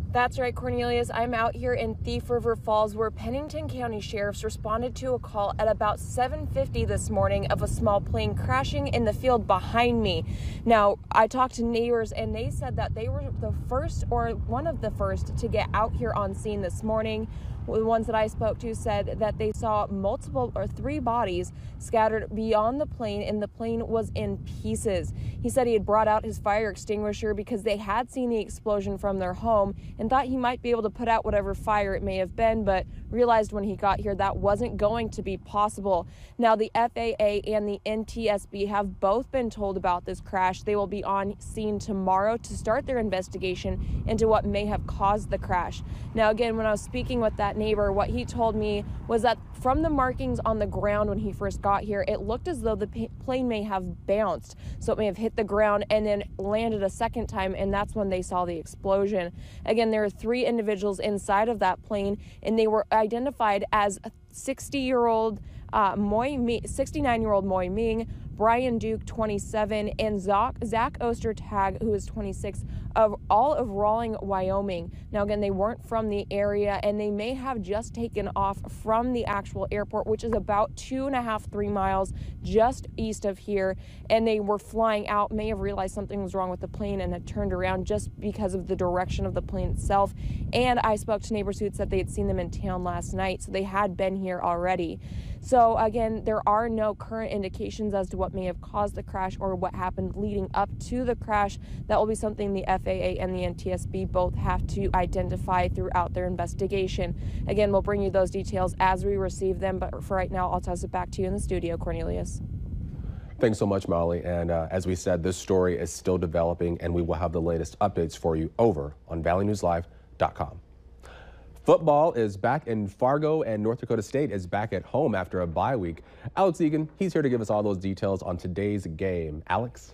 That's right, Cornelius. I'm out here in Thief River Falls where Pennington County Sheriffs responded to a call at about 7:50 this morning of a small plane crashing in the field behind me. Now, I talked to neighbors and they said that they were the first or one of the first to get out here on scene this morning. The ones that I spoke to said that they saw multiple or 3 bodies scattered beyond the plane, and the plane was in pieces. He said he had brought out his fire extinguisher because they had seen the explosion from their home and thought he might be able to put out whatever fire it may have been, but realized when he got here that wasn't going to be possible. Now, the FAA and the NTSB have both been told about this crash. They will be on scene tomorrow to start their investigation into what may have caused the crash. Now, again, when I was speaking with that neighbor, what he told me was that from the markings on the ground when he first got here, it looked as though the plane may have bounced. So it may have hit the ground and then landed a second time, and that's when they saw the explosion. Again, there are 3 individuals inside of that plane, and they were identified as 69-year-old Moy Ming, Brian Duke, 27, and Zach Ostertag, who is 26, of all of Rawling, Wyoming. Now, again, they weren't from the area, and they may have just taken off from the actual airport, which is about 2.5–3 miles just east of here, and they were flying out, may have realized something was wrong with the plane and had turned around just because of the direction of the plane itself. And I spoke to neighbors who had said they had seen them in town last night, so they had been here already. So again, there are no current indications as to what may have caused the crash or what happened leading up to the crash. That will be something the FAA and the NTSB both have to identify throughout their investigation. Again, we'll bring you those details as we receive them, but for right now, I'll toss it back to you in the studio, Cornelius. Thanks so much, Molly. And as we said, this story is still developing, and we will have the latest updates for you over on valleynewslive.com. Football is back in Fargo, and North Dakota State is back at home after a bye week. Alex Egan, he's here to give us all those details on today's game. Alex?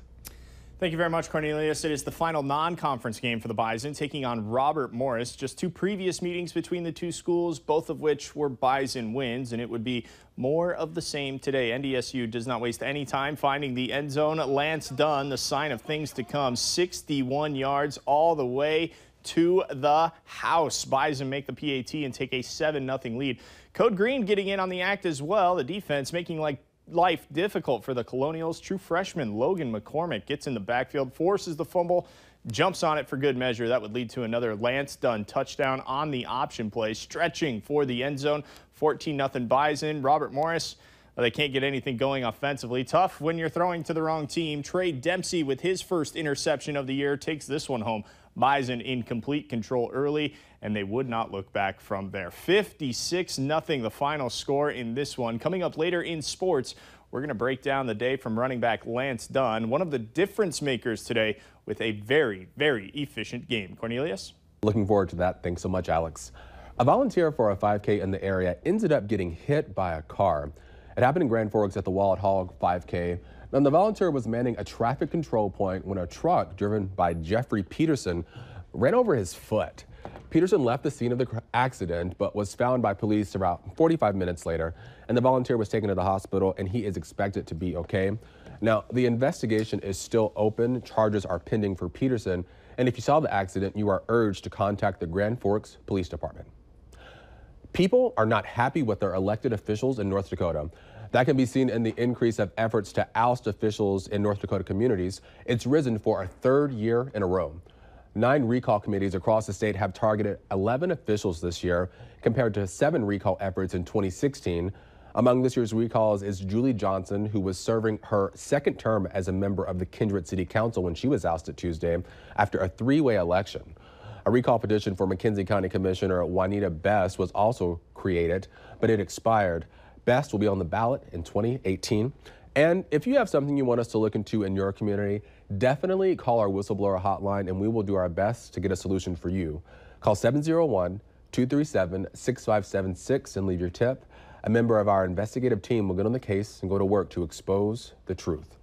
Thank you very much, Cornelius. It is the final non-conference game for the Bison, taking on Robert Morris. Just 2 previous meetings between the 2 schools, both of which were Bison wins, and it would be more of the same today. NDSU does not waste any time finding the end zone. Lance Dunn, the sign of things to come, 61 yards all the way to the house. Bison make the PAT and take a 7-0 lead. Code Green getting in on the act as well. The defense making life difficult for the Colonials. True freshman Logan McCormick gets in the backfield, forces the fumble, jumps on it for good measure. That would lead to another Lance Dunn touchdown on the option play, stretching for the end zone. 14-0 Bison. Robert Morris, they can't get anything going offensively. Tough when you're throwing to the wrong team. Trey Dempsey with his first interception of the year takes this one home. Bison in complete control early, and they would not look back from there. 56-0 the final score in this one. Coming up later in sports, we're going to break down the day from running back Lance Dunn, one of the difference makers today with a very, very efficient game. Cornelius? Looking forward to that. Thanks so much, Alex. A volunteer for a 5K in the area ended up getting hit by a car. It happened in Grand Forks at the Wallet Hog 5K. And the volunteer was manning a traffic control point when a truck driven by Jeffrey Peterson ran over his foot. Peterson left the scene of the accident, but was found by police about 45 minutes later, and the volunteer was taken to the hospital, and he is expected to be okay. Now, the investigation is still open. Charges are pending for Peterson, and if you saw the accident, you are urged to contact the Grand Forks Police Department. People are not happy with their elected officials in North Dakota. That can be seen in the increase of efforts to oust officials in North Dakota communities. It's risen for a 3rd year in a row. 9 recall committees across the state have targeted 11 officials this year, compared to 7 recall efforts in 2016. Among this year's recalls is Julie Johnson, who was serving her 2nd term as a member of the Kindred City Council when she was ousted Tuesday after a 3-way election. A recall petition for McKenzie County Commissioner Juanita Best was also created, but it expired. Best will be on the ballot in 2018. And if you have something you want us to look into in your community, definitely call our whistleblower hotline and we will do our best to get a solution for you. Call 701-237-6576 and leave your tip. A member of our investigative team will get on the case and go to work to expose the truth.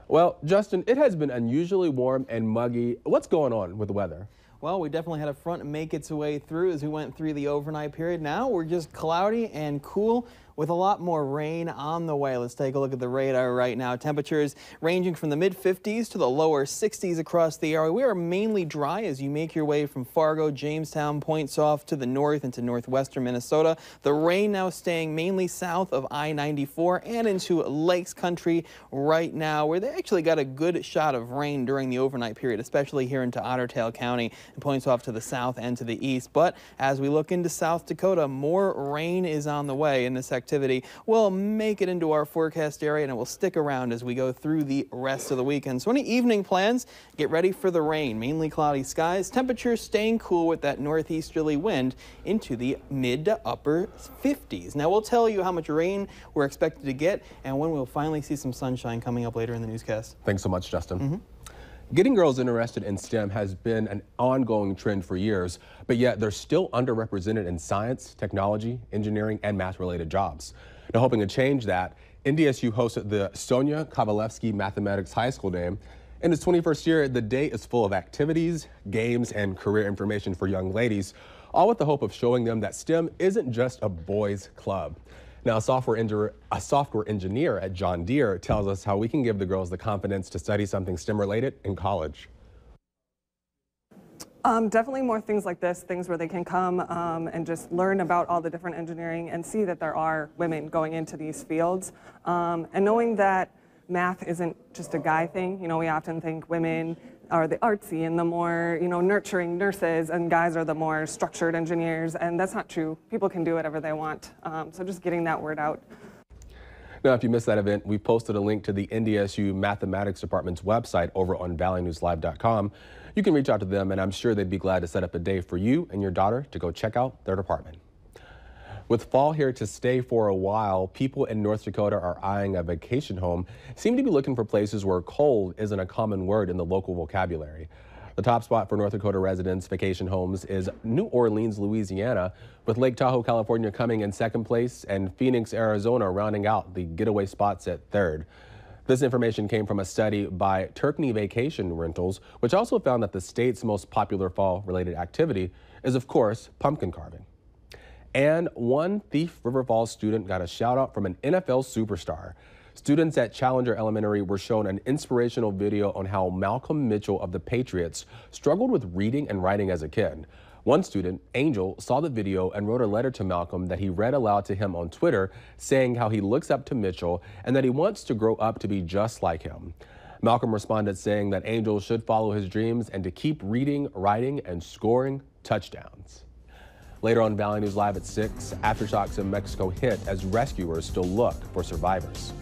Well, Justin, it has been unusually warm and muggy. What's going on with the weather? Well, we definitely had a front make its way through as we went through the overnight period. Now we're just cloudy and cool with a lot more rain on the way. Let's take a look at the radar right now. Temperatures ranging from the mid-50s to the lower 60s across the area. We are mainly dry as you make your way from Fargo, Jamestown, points off to the north into northwestern Minnesota. The rain now staying mainly south of I-94 and into Lakes Country right now, where they actually got a good shot of rain during the overnight period, especially here into Otter Tail County and points off to the south and to the east. But as we look into South Dakota, more rain is on the way, and this activity will make it into our forecast area, and it will stick around as we go through the rest of the weekend. So any evening plans, get ready for the rain. Mainly cloudy skies, temperatures staying cool with that northeasterly wind into the mid to upper 50s. Now we'll tell you how much rain we're expected to get and when we'll finally see some sunshine coming up later in the newscast. Thanks so much, Justin. Getting girls interested in STEM has been an ongoing trend for years, but yet they're still underrepresented in science, technology, engineering, and math-related jobs. Now, hoping to change that, NDSU hosted the Sonia Kovalevsky Mathematics High School Day. In its 21st year, the day is full of activities, games, and career information for young ladies, all with the hope of showing them that STEM isn't just a boys' club. Now, a software engineer at John Deere tells us how we can give the girls the confidence to study something STEM-related in college. Definitely more things like this, things where they can come and just learn about all the different engineering and see that there are women going into these fields. And knowing that math isn't just a guy thing. You know, we often think women are the artsy and the more, nurturing nurses, and guys are the more structured engineers, and that's not true. People can do whatever they want. So just getting that word out. Now, if you missed that event, we posted a link to the NDSU Mathematics Department's website over on valleynewslive.com. You can reach out to them, and I'm sure they'd be glad to set up a day for you and your daughter to go check out their department. With fall here to stay for a while, people in North Dakota are eyeing a vacation home, seem to be looking for places where cold isn't a common word in the local vocabulary. The top spot for North Dakota residents' vacation homes is New Orleans, Louisiana, with Lake Tahoe, California coming in second place and Phoenix, Arizona rounding out the getaway spots at third. This information came from a study by Turkney Vacation Rentals, which also found that the state's most popular fall-related activity is, of course, pumpkin carving. And one Thief River Falls student got a shout out from an NFL superstar. Students at Challenger Elementary were shown an inspirational video on how Malcolm Mitchell of the Patriots struggled with reading and writing as a kid. One student, Angel, saw the video and wrote a letter to Malcolm that he read aloud to him on Twitter, saying how he looks up to Mitchell and that he wants to grow up to be just like him. Malcolm responded saying that Angel should follow his dreams and to keep reading, writing, and scoring touchdowns. Later on Valley News Live at 6, aftershocks in Mexico hit as rescuers still look for survivors.